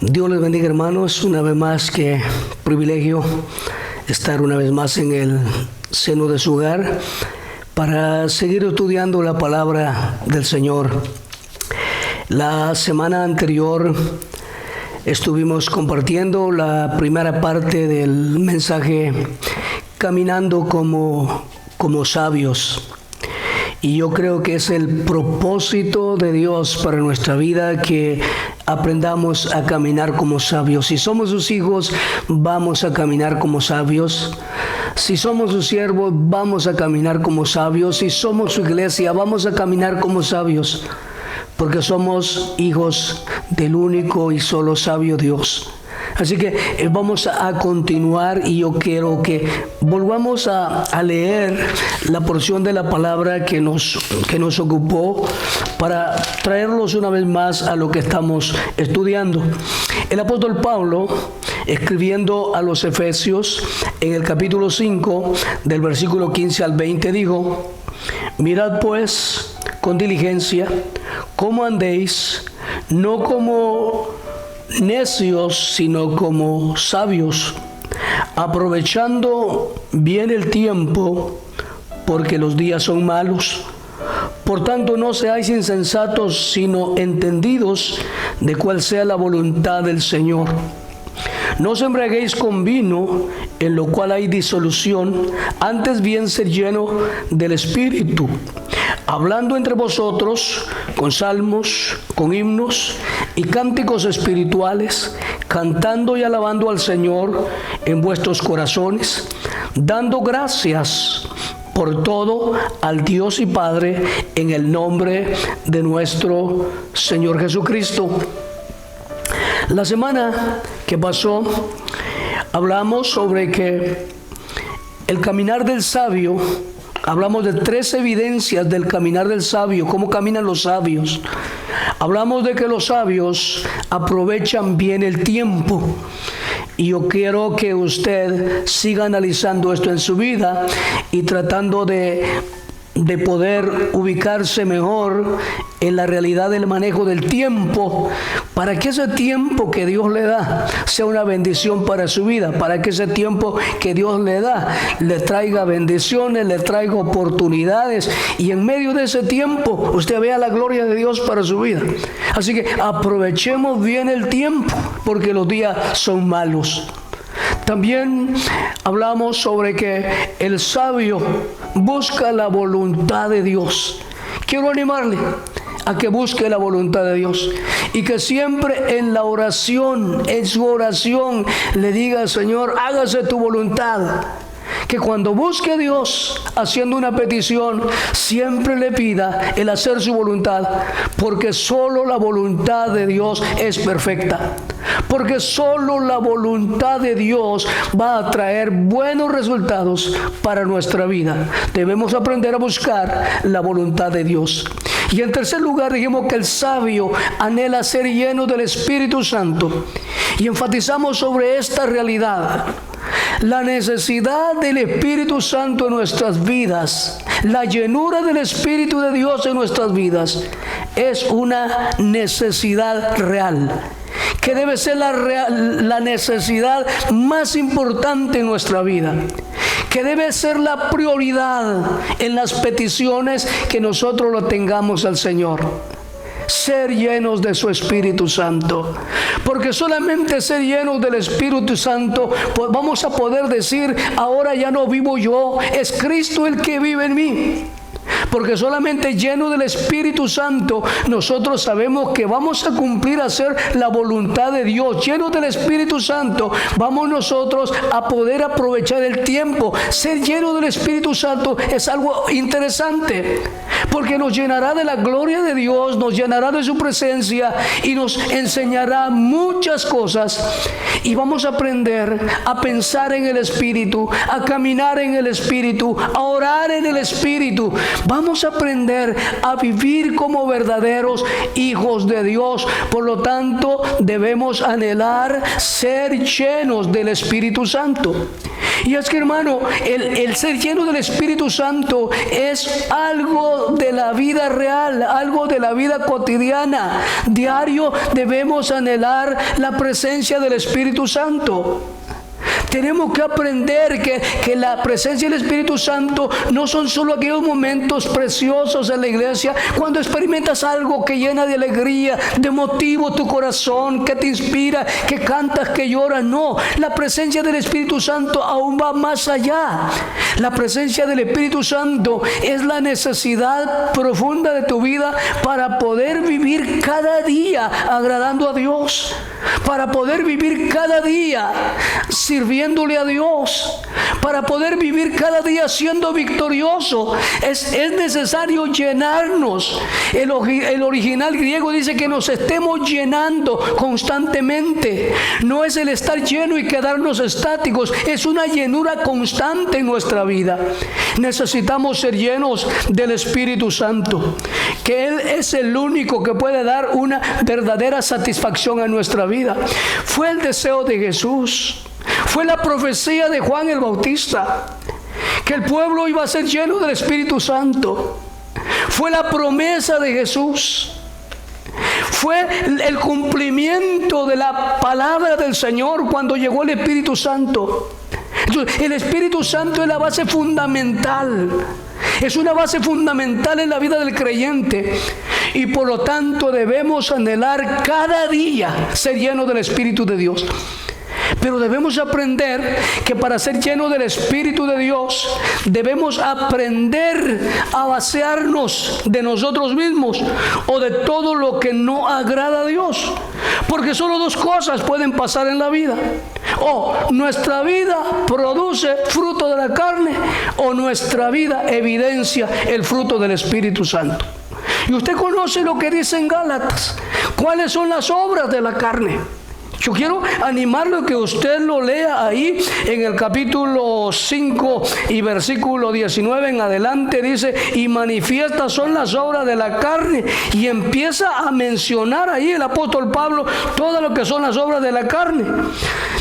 Dios les bendiga, hermanos. Una vez más, qué privilegio estar una vez más en el seno de su hogar para seguir estudiando la palabra del Señor. La semana anterior estuvimos compartiendo la primera parte del mensaje Caminando como sabios. Y yo creo que es el propósito de Dios para nuestra vida que aprendamos a caminar como sabios. Si somos sus hijos, vamos a caminar como sabios. Si somos sus siervos, vamos a caminar como sabios. Si somos su iglesia, vamos a caminar como sabios. Porque somos hijos del único y solo sabio Dios. Así que vamos a continuar y yo quiero que volvamos a leer la porción de la palabra que nos ocupó para traerlos una vez más a lo que estamos estudiando. El apóstol Pablo, escribiendo a los Efesios en el capítulo 5 del versículo 15 al 20 dijo: mirad pues con diligencia cómo andéis, no como necios, sino como sabios, aprovechando bien el tiempo, porque los días son malos. Por tanto, no seáis insensatos, sino entendidos de cuál sea la voluntad del Señor. No os embriaguéis con vino, en lo cual hay disolución, antes bien ser lleno del Espíritu, hablando entre vosotros con salmos, con himnos y cánticos espirituales, cantando y alabando al Señor en vuestros corazones, dando gracias por todo al Dios y Padre en el nombre de nuestro Señor Jesucristo. La semana que pasó hablamos sobre que el caminar del sabio, hablamos de 3 evidencias del caminar del sabio, cómo caminan los sabios. Hablamos de que los sabios aprovechan bien el tiempo. Y yo quiero que usted siga analizando esto en su vida y tratando de poder ubicarse mejor en la realidad del manejo del tiempo, para que ese tiempo que Dios le da sea una bendición para su vida, para que ese tiempo que Dios le da le traiga bendiciones, le traiga oportunidades, y en medio de ese tiempo usted vea la gloria de Dios para su vida. Así que aprovechemos bien el tiempo, porque los días son malos. También hablamos sobre que el sabio busca la voluntad de Dios. Quiero animarle a que busque la voluntad de Dios y que siempre en la oración, en su oración, le diga: Señor, hágase tu voluntad. Que cuando busque a Dios haciendo una petición, siempre le pida el hacer su voluntad, porque solo la voluntad de Dios es perfecta, porque solo la voluntad de Dios va a traer buenos resultados para nuestra vida. Debemos aprender a buscar la voluntad de Dios. Y en tercer lugar dijimos que el sabio anhela ser lleno del Espíritu Santo, y enfatizamos sobre esta realidad: la necesidad del Espíritu Santo en nuestras vidas, la llenura del Espíritu de Dios en nuestras vidas es una necesidad real, que debe ser la necesidad más importante en nuestra vida, que debe ser la prioridad en las peticiones que nosotros lo tengamos al Señor. Ser llenos de su Espíritu Santo, porque solamente ser llenos del Espíritu Santo pues vamos a poder decir: ahora ya no vivo yo, es Cristo el que vive en mí. Porque solamente lleno del Espíritu Santo nosotros sabemos que vamos a cumplir, a hacer la voluntad de Dios. Lleno del Espíritu Santo vamos nosotros a poder aprovechar el tiempo. Ser lleno del Espíritu Santo es algo interesante, porque nos llenará de la gloria de Dios, nos llenará de su presencia y nos enseñará muchas cosas, y vamos a aprender a pensar en el Espíritu, a caminar en el Espíritu, a orar en el Espíritu. Vamos Vamos a aprender a vivir como verdaderos hijos de Dios. Por lo tanto, debemos anhelar ser llenos del Espíritu Santo. Y es que, hermano, el ser lleno del Espíritu Santo es algo de la vida real, algo de la vida cotidiana. Diario debemos anhelar la presencia del Espíritu Santo. Tenemos que aprender que la presencia del Espíritu Santo no son solo aquellos momentos preciosos en la iglesia, cuando experimentas algo que llena de alegría, de motivo tu corazón, que te inspira, que cantas, que lloras. No, la presencia del Espíritu Santo aún va más allá. La presencia del Espíritu Santo es la necesidad profunda de tu vida para poder vivir cada día agradando a Dios, para poder vivir cada día sirviéndole a Dios, para poder vivir cada día siendo victorioso. Es necesario llenarnos. El original griego dice que nos estemos llenando constantemente. No es el estar lleno y quedarnos estáticos, es una llenura constante en nuestra vida. Necesitamos ser llenos del Espíritu Santo, que Él es el único que puede dar una verdadera satisfacción a nuestra vida. Fue el deseo de Jesús. Fue la profecía de Juan el Bautista, que el pueblo iba a ser lleno del Espíritu Santo. Fue la promesa de Jesús. Fue el cumplimiento de la palabra del Señor cuando llegó el Espíritu Santo. Entonces, el Espíritu Santo es la base fundamental. Es una base fundamental en la vida del creyente. Y por lo tanto debemos anhelar cada día ser llenos del Espíritu de Dios. Pero debemos aprender que para ser llenos del Espíritu de Dios debemos aprender a vaciarnos de nosotros mismos o de todo lo que no agrada a Dios. Porque solo dos cosas pueden pasar en la vida: o nuestra vida produce fruto de la carne, o nuestra vida evidencia el fruto del Espíritu Santo. Y usted conoce lo que dice en Gálatas. ¿Cuáles son las obras de la carne? Yo quiero animarlo a que usted lo lea ahí en el capítulo 5 y versículo 19 en adelante. Dice: y manifiestas son las obras de la carne. Y empieza a mencionar ahí el apóstol Pablo todo lo que son las obras de la carne.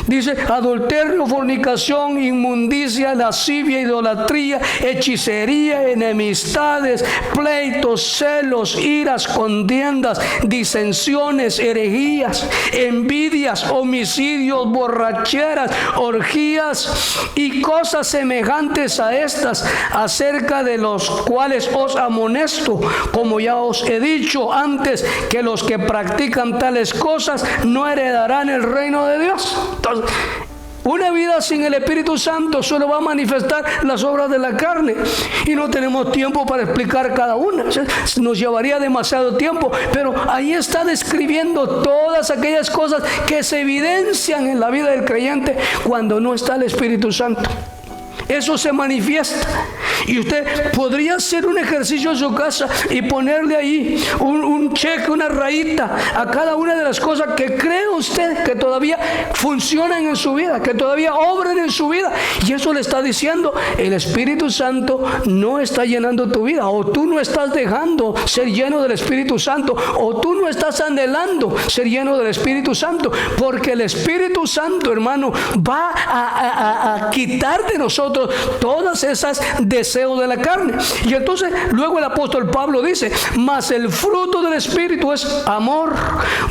Dice: adulterio, fornicación, inmundicia, lascivia, idolatría, hechicería, enemistades, pleitos, celos, iras, contiendas, disensiones, herejías, envidias, homicidios, borracheras, orgías y cosas semejantes a estas, acerca de los cuales os amonesto, como ya os he dicho antes, que los que practican tales cosas no heredarán el reino de Dios. Entonces, una vida sin el Espíritu Santo solo va a manifestar las obras de la carne, y no tenemos tiempo para explicar cada una. Nos llevaría demasiado tiempo, pero ahí está describiendo todas aquellas cosas que se evidencian en la vida del creyente cuando no está el Espíritu Santo. Eso se manifiesta. Y usted podría hacer un ejercicio en su casa y ponerle ahí un cheque, una rayita a cada una de las cosas que cree usted que todavía funcionan en su vida, que todavía obran en su vida. Y eso le está diciendo: el Espíritu Santo no está llenando tu vida, o tú no estás dejando ser lleno del Espíritu Santo, o tú no estás anhelando ser lleno del Espíritu Santo. Porque el Espíritu Santo, hermano, va a quitar de nosotros todas esas deseos de la carne. Y entonces luego el apóstol Pablo dice: mas el fruto del Espíritu es amor,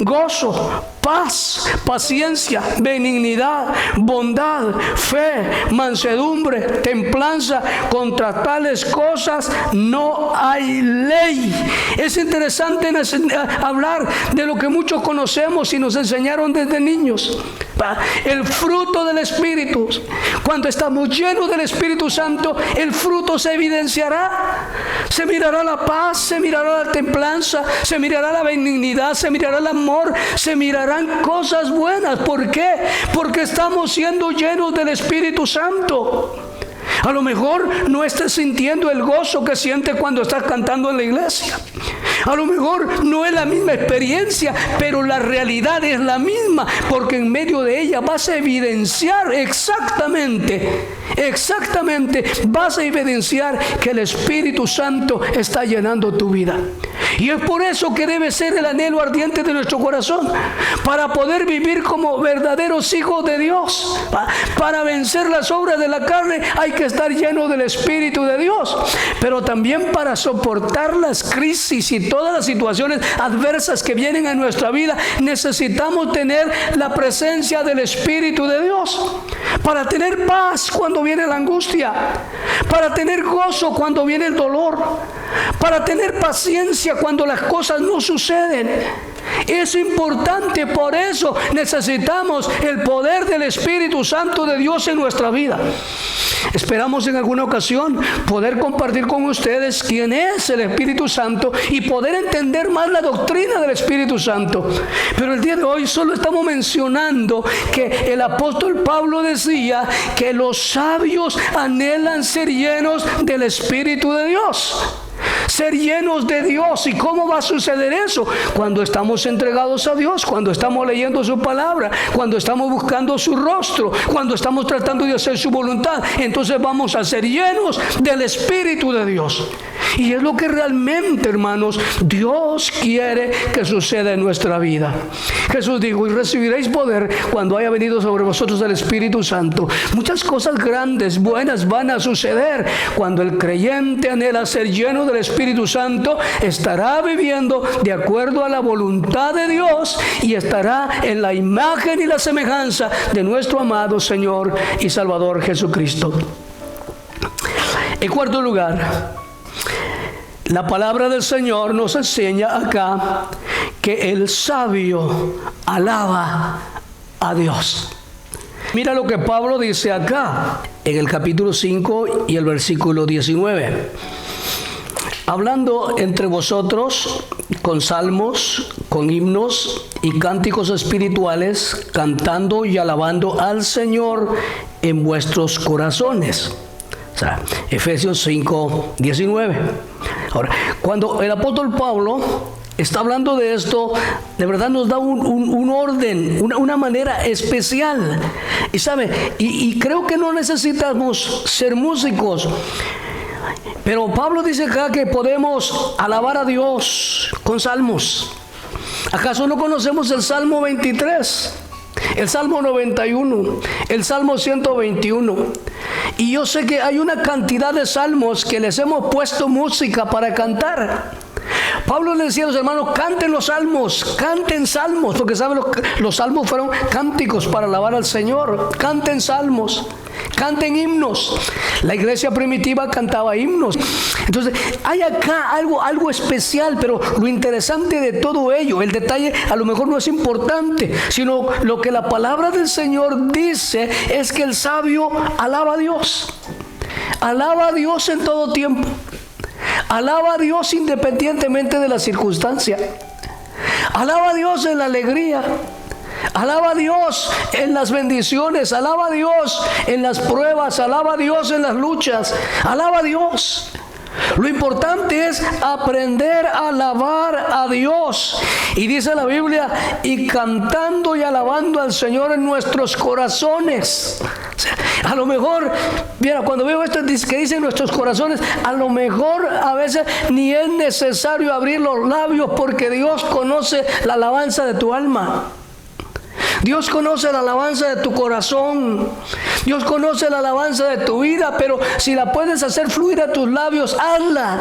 gozo, paz, paciencia, benignidad, bondad, fe, mansedumbre, templanza. Contra tales cosas no hay ley. Es interesante hablar de lo que muchos conocemos y nos enseñaron desde niños. El fruto del Espíritu. Cuando estamos llenos del Espíritu Santo, el fruto se evidenciará. Se mirará la paz, se mirará la templanza, se mirará la benignidad, se mirará el amor, se mirarán cosas buenas. ¿Por qué? Porque estamos siendo llenos del Espíritu Santo. A lo mejor no estés sintiendo el gozo que sientes cuando estás cantando en la iglesia. A lo mejor no es la misma experiencia, pero la realidad es la misma, porque en medio de ella vas a evidenciar exactamente exactamente vas a evidenciar que el Espíritu Santo está llenando tu vida. Y es por eso que debe ser el anhelo ardiente de nuestro corazón, para poder vivir como verdaderos hijos de Dios. Para vencer las obras de la carne hay que estar lleno del Espíritu de Dios, pero también para soportar las crisis y todas las situaciones adversas que vienen a nuestra vida, necesitamos tener la presencia del Espíritu de Dios, para tener paz cuando viene la angustia, para tener gozo cuando viene el dolor, para tener paciencia cuando las cosas no suceden. Es importante, por eso necesitamos el poder del Espíritu Santo de Dios en nuestra vida. Esperamos en alguna ocasión poder compartir con ustedes quién es el Espíritu Santo y poder entender más la doctrina del Espíritu Santo. Pero el día de hoy solo estamos mencionando que el apóstol Pablo decía que los sabios anhelan ser llenos del Espíritu de Dios. Ser llenos de Dios. ¿Y cómo va a suceder eso? Cuando estamos entregados a Dios, cuando estamos leyendo su palabra, cuando estamos buscando su rostro, cuando estamos tratando de hacer su voluntad. Entonces vamos a ser llenos del Espíritu de Dios. Y es lo que realmente, hermanos, Dios quiere que suceda en nuestra vida. Jesús dijo: y recibiréis poder cuando haya venido sobre vosotros el Espíritu Santo. Muchas cosas grandes, buenas van a suceder cuando el creyente anhela ser lleno del Espíritu Santo. Estará viviendo de acuerdo a la voluntad de Dios y estará en la imagen y la semejanza de nuestro amado Señor y Salvador Jesucristo. En cuarto lugar, la palabra del Señor nos enseña acá que el sabio alaba a Dios. Mira lo que Pablo dice acá en el capítulo 5 y el versículo 19. Hablando entre vosotros con salmos, con himnos y cánticos espirituales, cantando y alabando al Señor en vuestros corazones. O sea, Efesios 5, 19. Ahora, cuando el apóstol Pablo está hablando de esto, de verdad nos da un orden, una manera especial. Y sabe, y creo que no necesitamos ser músicos, pero Pablo dice acá que podemos alabar a Dios con salmos. ¿Acaso no conocemos el Salmo 23? El Salmo 91, el Salmo 121. Y yo sé que hay una cantidad de salmos que les hemos puesto música para cantar. Pablo le decía a los hermanos: canten los salmos, canten salmos, porque saben, los salmos fueron cánticos para alabar al Señor. Canten salmos, canten himnos. La iglesia primitiva cantaba himnos. Entonces hay acá algo especial, pero lo interesante de todo ello, el detalle a lo mejor no es importante, sino lo que la palabra del Señor dice es que el sabio alaba a Dios. Alaba a Dios en todo tiempo. Alaba a Dios independientemente de la circunstancia. Alaba a Dios en la alegría. Alaba a Dios en las bendiciones. Alaba a Dios en las pruebas. Alaba a Dios en las luchas. Alaba a Dios. Lo importante es aprender a alabar a Dios. Y dice la Biblia: y cantando y alabando al Señor en nuestros corazones. O sea, a lo mejor, mira, cuando veo esto que dice nuestros corazones, a lo mejor a veces ni es necesario abrir los labios, porque Dios conoce la alabanza de tu alma. Dios conoce la alabanza de tu corazón. Dios conoce la alabanza de tu vida, pero si la puedes hacer fluir a tus labios, hazla.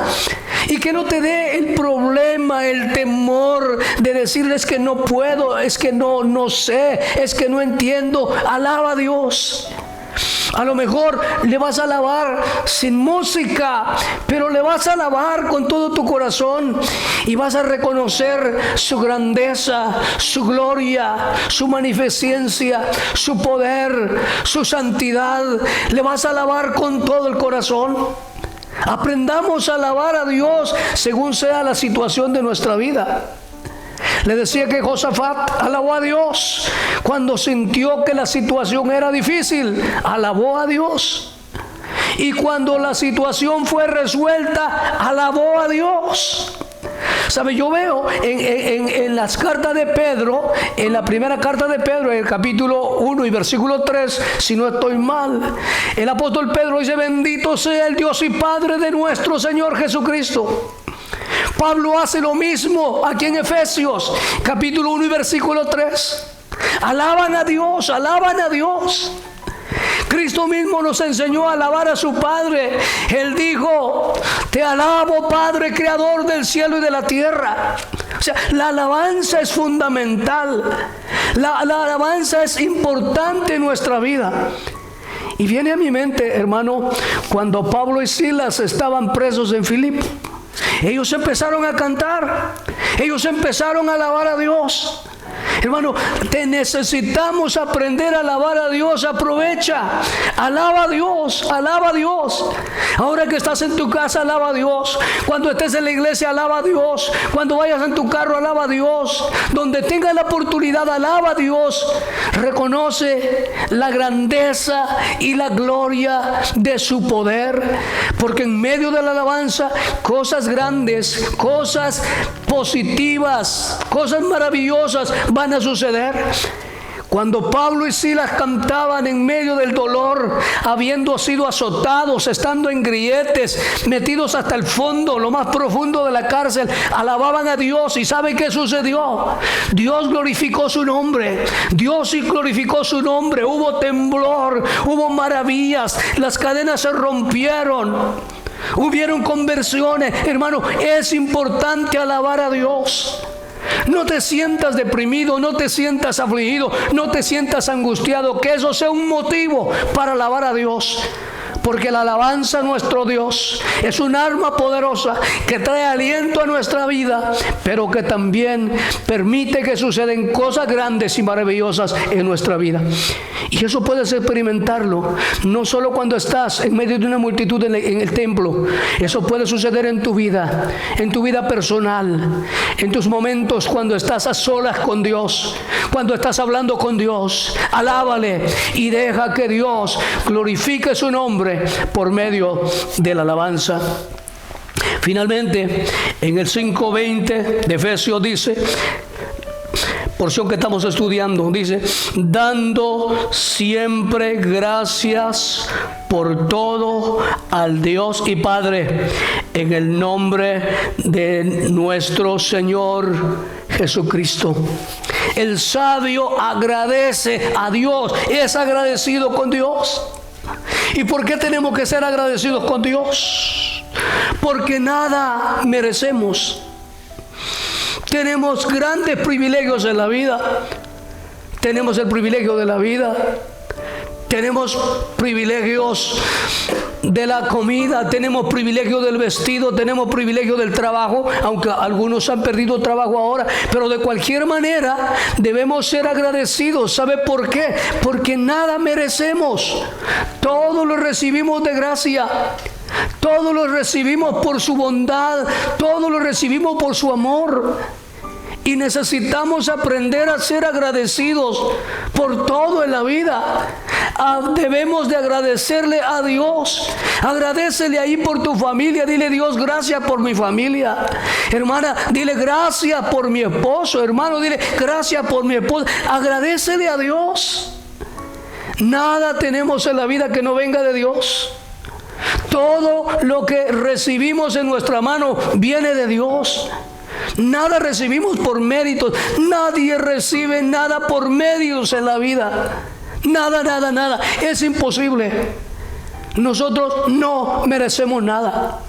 Y que no te dé el problema, el temor de decirles que no puedo, es que no sé, es que no entiendo. Alaba a Dios. A lo mejor le vas a alabar sin música, pero le vas a alabar con todo tu corazón y vas a reconocer su grandeza, su gloria, su magnificencia, su poder, su santidad. Le vas a alabar con todo el corazón. Aprendamos a alabar a Dios según sea la situación de nuestra vida. Le decía que Josafat alabó a Dios cuando sintió que la situación era difícil. Alabó a Dios. Y cuando la situación fue resuelta, alabó a Dios. ¿Sabe? Yo veo en las cartas de Pedro, en la primera carta de Pedro, en el capítulo 1 y versículo 3, si no estoy mal, el apóstol Pedro dice: bendito sea el Dios y Padre de nuestro Señor Jesucristo. Pablo hace lo mismo aquí en Efesios, capítulo 1 y versículo 3. Alaban a Dios, alaban a Dios. Cristo mismo nos enseñó a alabar a su Padre. Él dijo: te alabo, Padre, creador del cielo y de la tierra. O sea, la alabanza es fundamental. La alabanza es importante en nuestra vida. Y viene a mi mente, hermano, cuando Pablo y Silas estaban presos en Filipo. Ellos empezaron a cantar. Ellos empezaron a alabar a Dios. Hermano, te necesitamos aprender a alabar a Dios. Aprovecha, alaba a Dios, alaba a Dios. Ahora que estás en tu casa, alaba a Dios. Cuando estés en la iglesia, alaba a Dios. Cuando vayas en tu carro, alaba a Dios. Donde tengas la oportunidad, alaba a Dios. Reconoce la grandeza y la gloria de su poder, porque en medio de la alabanza, cosas grandes, cosas positivas, cosas maravillosas van a suceder. Cuando Pablo y Silas cantaban en medio del dolor, habiendo sido azotados, estando en grilletes, metidos hasta el fondo, lo más profundo de la cárcel, alababan a Dios. ¿Y sabe qué sucedió? Dios glorificó su nombre. Dios glorificó su nombre. Hubo temblor, hubo maravillas, las cadenas se rompieron, hubieron conversiones. Hermano, es importante alabar a Dios. No te sientas deprimido, no te sientas afligido, no te sientas angustiado. Que eso sea un motivo para alabar a Dios. Porque la alabanza a nuestro Dios es un arma poderosa que trae aliento a nuestra vida, pero que también permite que sucedan cosas grandes y maravillosas en nuestra vida. Y eso puedes experimentarlo no solo cuando estás en medio de una multitud en el templo. Eso puede suceder en tu vida personal, en tus momentos cuando estás a solas con Dios, cuando estás hablando con Dios. Alábale y deja que Dios glorifique su nombre por medio de la alabanza. Finalmente, en el 5:20 de Efesios dice, porción que estamos estudiando, dice: dando siempre gracias por todo al Dios y Padre, en el nombre de nuestro Señor Jesucristo. El sabio agradece a Dios, es agradecido con Dios. ¿Y por qué tenemos que ser agradecidos con Dios? Porque nada merecemos. Tenemos grandes privilegios en la vida. Tenemos el privilegio de la vida. Tenemos privilegios de la comida, tenemos privilegio del vestido, tenemos privilegio del trabajo, aunque algunos han perdido trabajo ahora, pero de cualquier manera debemos ser agradecidos. ¿Sabe por qué? Porque nada merecemos. Todo lo recibimos de gracia. Todo lo recibimos por su bondad. Todo lo recibimos por su amor. Y necesitamos aprender a ser agradecidos por todo en la vida. Debemos de agradecerle a Dios. Agradécele ahí por tu familia. Dile: Dios, gracias por mi familia. Hermana, dile: gracias por mi esposo. Hermano, dile: gracias por mi esposa. Agradécele a Dios. Nada tenemos en la vida que no venga de Dios. Todo lo que recibimos en nuestra mano viene de Dios. Nada recibimos por méritos. Nadie recibe nada por méritos en la vida. Nada, nada, nada. Es imposible. Nosotros no merecemos nada.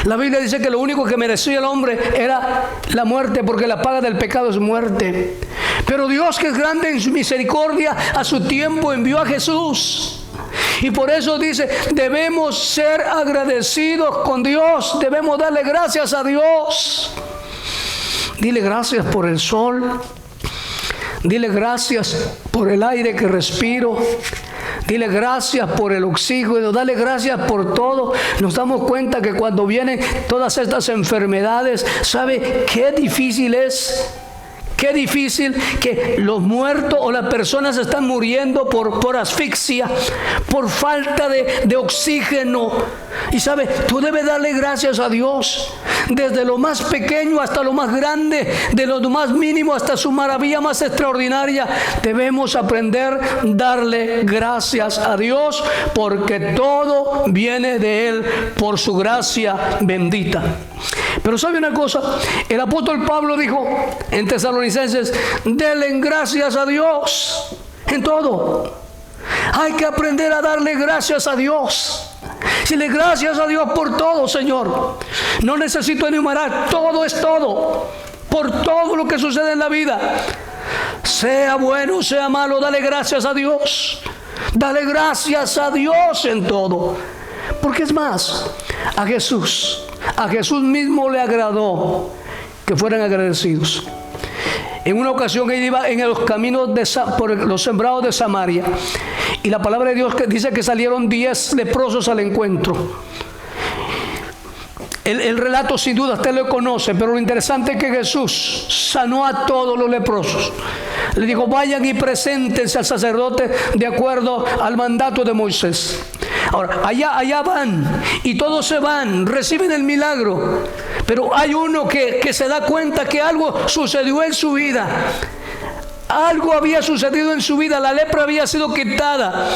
La Biblia dice que lo único que merecía el hombre era la muerte, porque la paga del pecado es muerte. Pero Dios, que es grande en su misericordia, a su tiempo envió a Jesús. Y por eso dice: debemos ser agradecidos con Dios. Debemos darle gracias a Dios. Dile gracias por el sol. Dile gracias por el aire que respiro. Dile gracias por el oxígeno. Dale gracias por todo. Nos damos cuenta que cuando vienen todas estas enfermedades, ¿sabe qué difícil es Qué difícil que los muertos o las personas están muriendo por asfixia, por falta de oxígeno. Y sabe, tú debes darle gracias a Dios, desde lo más pequeño hasta lo más grande, de lo más mínimo hasta su maravilla más extraordinaria. Debemos aprender a darle gracias a Dios, porque todo viene de Él por su gracia bendita. Pero ¿sabe una cosa? El apóstol Pablo dijo en Tesalonicenses: denle gracias a Dios en todo. Hay que aprender a darle gracias a Dios. Dile gracias a Dios por todo, Señor. No necesito enumerar, todo es todo. Por todo lo que sucede en la vida, sea bueno, sea malo, dale gracias a Dios. Dale gracias a Dios en todo. Porque es más, a Jesús mismo le agradó que fueran agradecidos. En una ocasión él iba en los caminos por los sembrados de Samaria, y la palabra de Dios que dice que salieron 10 leprosos al encuentro. El relato sin duda usted lo conoce, pero lo interesante es que Jesús sanó a todos los leprosos. Le dijo: vayan y preséntense al sacerdote de acuerdo al mandato de Moisés. Ahora, allá van, y todos se van, reciben el milagro. Pero hay uno que se da cuenta que algo sucedió en su vida. Algo había sucedido en su vida, la lepra había sido quitada.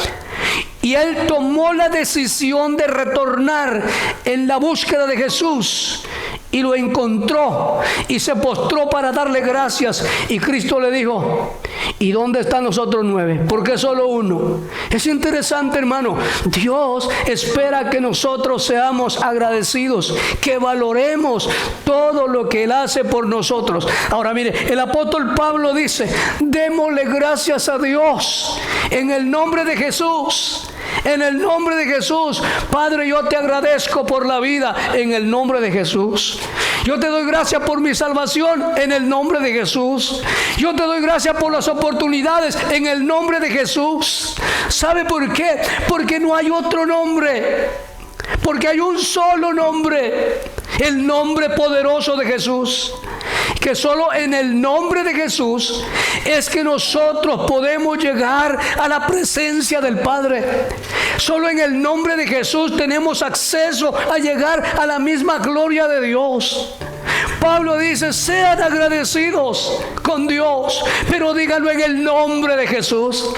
Y él tomó la decisión de retornar en la búsqueda de Jesús. Y lo encontró y se postró para darle gracias. Y Cristo le dijo: ¿y dónde están los otros 9? ¿Por qué solo uno? Es interesante, hermano. Dios espera que nosotros seamos agradecidos, que valoremos todo lo que Él hace por nosotros. Ahora mire, el apóstol Pablo dice: démosle gracias a Dios en el nombre de Jesús. En el nombre de Jesús. Padre, yo te agradezco por la vida en el nombre de Jesús. Yo te doy gracias por mi salvación en el nombre de Jesús. Yo te doy gracias por las oportunidades en el nombre de Jesús. ¿Sabe por qué? Porque no hay otro nombre. Porque hay un solo nombre, el nombre poderoso de Jesús. Que solo en el nombre de Jesús es que nosotros podemos llegar a la presencia del Padre. Solo en el nombre de Jesús tenemos acceso a llegar a la misma gloria de Dios. Pablo dice: sean agradecidos con Dios, pero díganlo en el nombre de Jesús.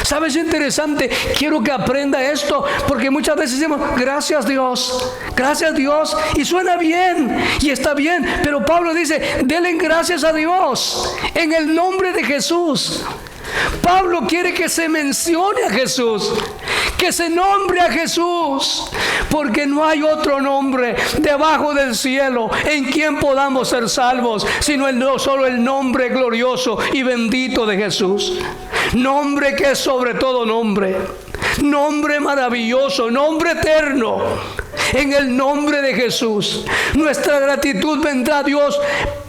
¿Sabes? Es interesante. Quiero que aprenda esto, porque muchas veces decimos: gracias Dios, y suena bien y está bien, pero Pablo dice: denle gracias a Dios en el nombre de Jesús. Pablo quiere que se mencione a Jesús, que se nombre a Jesús, porque no hay otro nombre debajo del cielo en quien podamos ser salvos, sino solo el nombre glorioso y bendito de Jesús. Nombre que es sobre todo nombre, nombre maravilloso, nombre eterno. En el nombre de Jesús, nuestra gratitud vendrá a Dios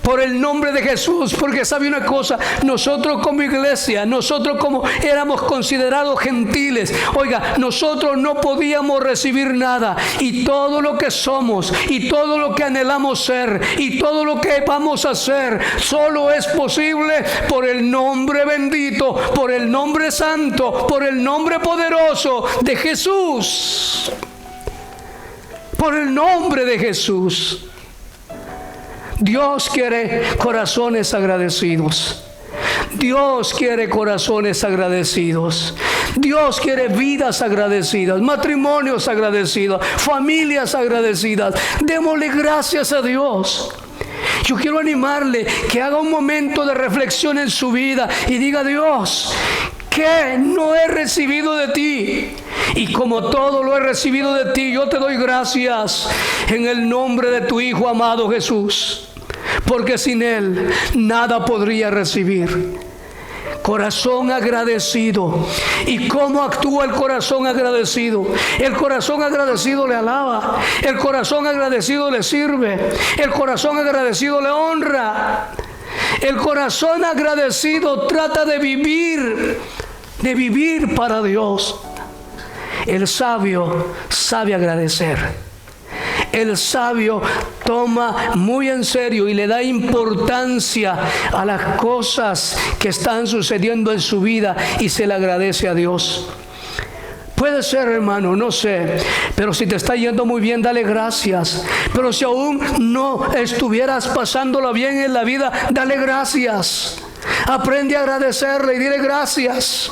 por el nombre de Jesús, porque sabe una cosa, nosotros como iglesia, nosotros como éramos considerados gentiles, oiga, nosotros no podíamos recibir nada, y todo lo que somos, y todo lo que anhelamos ser, y todo lo que vamos a hacer, solo es posible por el nombre bendito, por el nombre santo, por el nombre poderoso de Jesús. Por el nombre de Jesús. Dios quiere corazones agradecidos. Dios quiere corazones agradecidos. Dios quiere vidas agradecidas, matrimonios agradecidos, familias agradecidas. Démosle gracias a Dios. Yo quiero animarle que haga un momento de reflexión en su vida y diga: Dios, ¿qué no he recibido de ti? Y como todo lo he recibido de ti, yo te doy gracias en el nombre de tu Hijo amado Jesús, porque sin Él nada podría recibir. Corazón agradecido. ¿Y cómo actúa el corazón agradecido? El corazón agradecido le alaba, el corazón agradecido le sirve, el corazón agradecido le honra. El corazón agradecido trata de vivir para Dios. El sabio sabe agradecer. el sabio toma muy en serio y le da importancia a las cosas que están sucediendo en su vida y se le agradece a Dios. Puede ser, hermano, no sé, pero si te está yendo muy bien, dale gracias. Pero si aún no estuvieras pasándola bien en la vida, dale gracias. Aprende a agradecerle y dile gracias.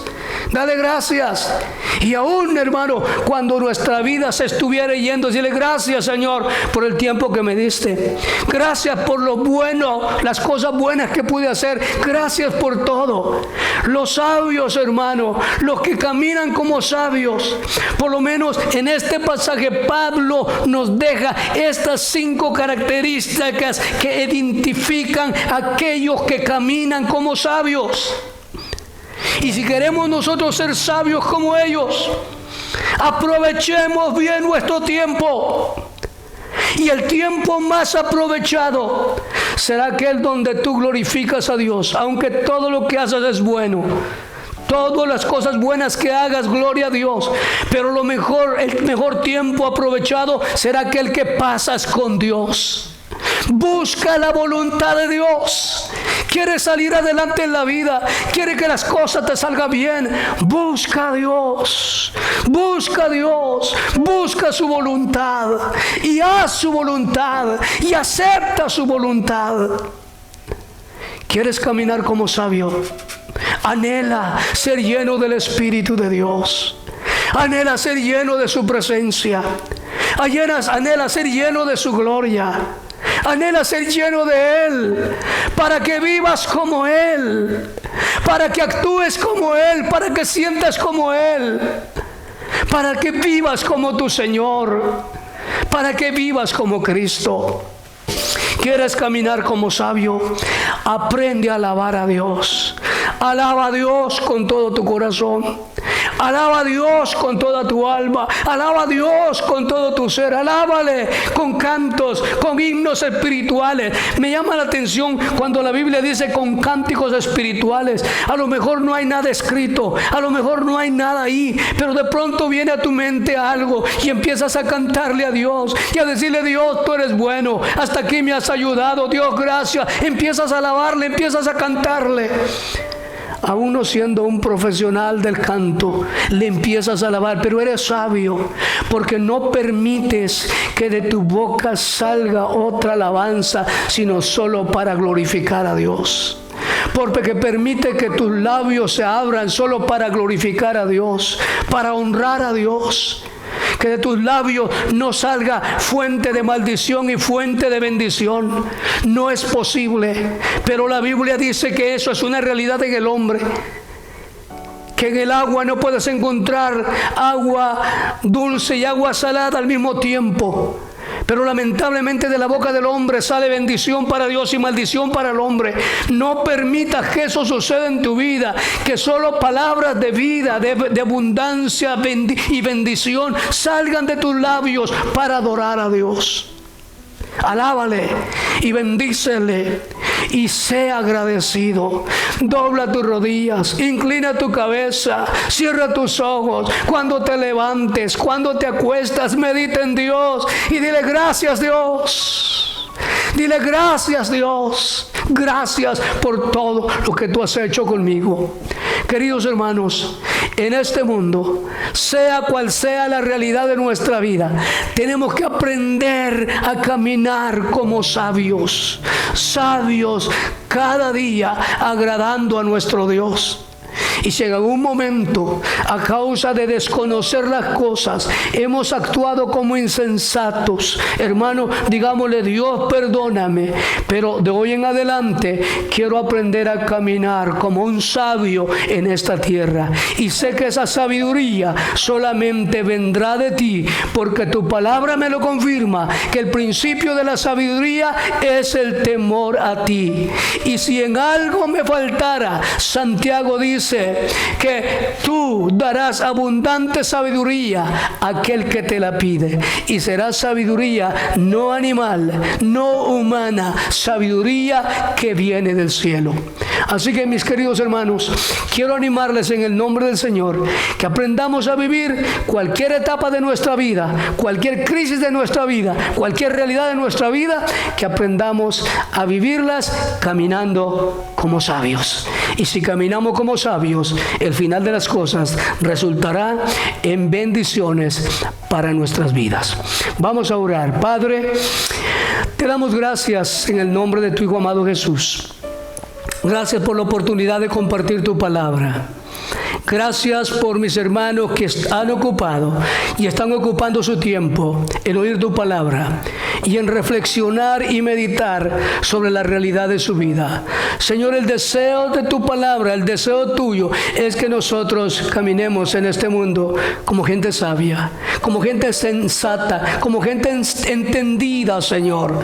Dale gracias. Y aún, hermano, cuando nuestra vida se estuviera yendo, dile gracias, Señor, por el tiempo que me diste. Gracias por lo bueno, las cosas buenas que pude hacer. Gracias por todo. Los sabios, hermano, los que caminan como sabios, por lo menos en este pasaje Pablo nos deja estas 5 características que identifican a aquellos que caminan como sabios. Y si queremos nosotros ser sabios como ellos, aprovechemos bien nuestro tiempo. Y el tiempo más aprovechado será aquel donde tú glorificas a Dios, aunque todo lo que haces es bueno. Todas las cosas buenas que hagas, gloria a Dios. Pero el mejor tiempo aprovechado será aquel que pasas con Dios. Busca la voluntad de Dios. ¿Quieres salir adelante en la vida? ¿Quieres que las cosas te salgan bien? Busca a Dios. Busca a Dios. Busca su voluntad. Y haz su voluntad. Y acepta su voluntad. ¿Quieres caminar como sabio? Anhela ser lleno del Espíritu de Dios. Anhela ser lleno de su presencia. Anhela ser lleno de su gloria. Anhela ser lleno de Él, para que vivas como Él, para que actúes como Él, para que sientas como Él, para que vivas como tu Señor, para que vivas como Cristo. ¿Quieres caminar como sabio? Aprende a alabar a Dios. Alaba a Dios con todo tu corazón. Alaba a Dios con toda tu alma. Alaba a Dios con todo tu ser. Alábale con cantos, con himnos espirituales. Me llama la atención cuando la Biblia dice con cánticos espirituales. A lo mejor no hay nada escrito, a lo mejor no hay nada ahí, pero de pronto viene a tu mente algo y empiezas a cantarle a Dios y a decirle: Dios, tú eres bueno, hasta aquí me has ayudado, Dios, gracias. Empiezas a alabarle, empiezas a cantarle. A uno siendo un profesional del canto, le empiezas a alabar, pero eres sabio, porque no permites que de tu boca salga otra alabanza, sino solo para glorificar a Dios. Porque permite que tus labios se abran solo para glorificar a Dios, para honrar a Dios. Que de tus labios no salga fuente de maldición y fuente de bendición. No es posible. Pero la Biblia dice que eso es una realidad en el hombre. Que en el agua no puedes encontrar agua dulce y agua salada al mismo tiempo. Pero lamentablemente de la boca del hombre sale bendición para Dios y maldición para el hombre. No permitas que eso suceda en tu vida, que solo palabras de vida, de abundancia y bendición salgan de tus labios para adorar a Dios. Alábale y bendícele y sea agradecido. Dobla tus rodillas, inclina tu cabeza, cierra tus ojos. Cuando te levantes, cuando te acuestas, medita en Dios y dile: gracias, Dios. Dile: gracias, Dios. Gracias por todo lo que tú has hecho conmigo. Queridos hermanos, en este mundo, sea cual sea la realidad de nuestra vida, tenemos que aprender a caminar como sabios. Sabios cada día, agradando a nuestro Dios. Y si en algún momento, a causa de desconocer las cosas, hemos actuado como insensatos, hermano, digámosle: Dios, perdóname, pero de hoy en adelante quiero aprender a caminar como un sabio en esta tierra. Y sé que esa sabiduría solamente vendrá de ti, porque tu palabra me lo confirma, que el principio de la sabiduría es el temor a ti. Y si en algo me faltara, Santiago dice dice que tú darás abundante sabiduría a aquel que te la pide, y será sabiduría no animal, no humana, sabiduría que viene del cielo. Así que, mis queridos hermanos, quiero animarles en el nombre del Señor que aprendamos a vivir cualquier etapa de nuestra vida, cualquier crisis de nuestra vida, cualquier realidad de nuestra vida, que aprendamos a vivirlas caminando como sabios. Y si caminamos como sabios, el final de las cosas resultará en bendiciones para nuestras vidas. Vamos a orar. Padre, te damos gracias en el nombre de tu Hijo amado Jesús. Gracias por la oportunidad de compartir tu palabra. Gracias por mis hermanos que han ocupado y están ocupando su tiempo en oír tu palabra y en reflexionar y meditar sobre la realidad de su vida. Señor, el deseo de tu palabra, el deseo tuyo es que nosotros caminemos en este mundo como gente sabia, como gente sensata, como gente entendida, Señor.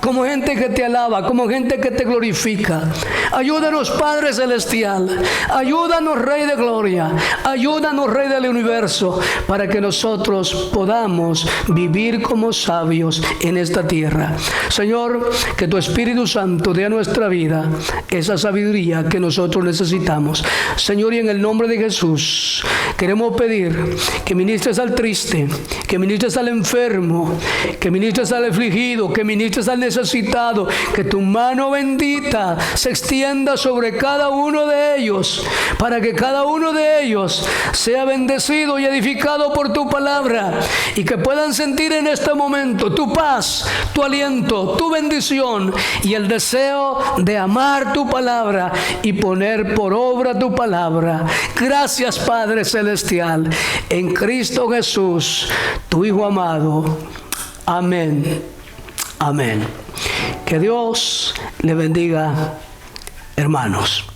Como gente que te alaba, como gente que te glorifica. Ayúdanos, Padre Celestial. Ayúdanos, Rey de Gloria. Ayúdanos, Rey del Universo, para que nosotros podamos vivir como sabios en esta tierra. Señor, que tu Espíritu Santo dé a nuestra vida esa sabiduría que nosotros necesitamos. Señor, y en el nombre de Jesús, queremos pedir que ministres al triste, que ministres al enfermo, que ministres al afligido, que ministres al necesitado, que tu mano bendita se extienda sobre cada uno de ellos, para que cada uno de ellos sea bendecido y edificado por tu palabra, y que puedan sentir en este momento tu paz, tu aliento, tu bendición y el deseo de amar tu palabra y poner por obra tu palabra. Gracias, Padre Celestial, en Cristo Jesús, tu Hijo amado. Amén. Amén. Que Dios le bendiga, hermanos.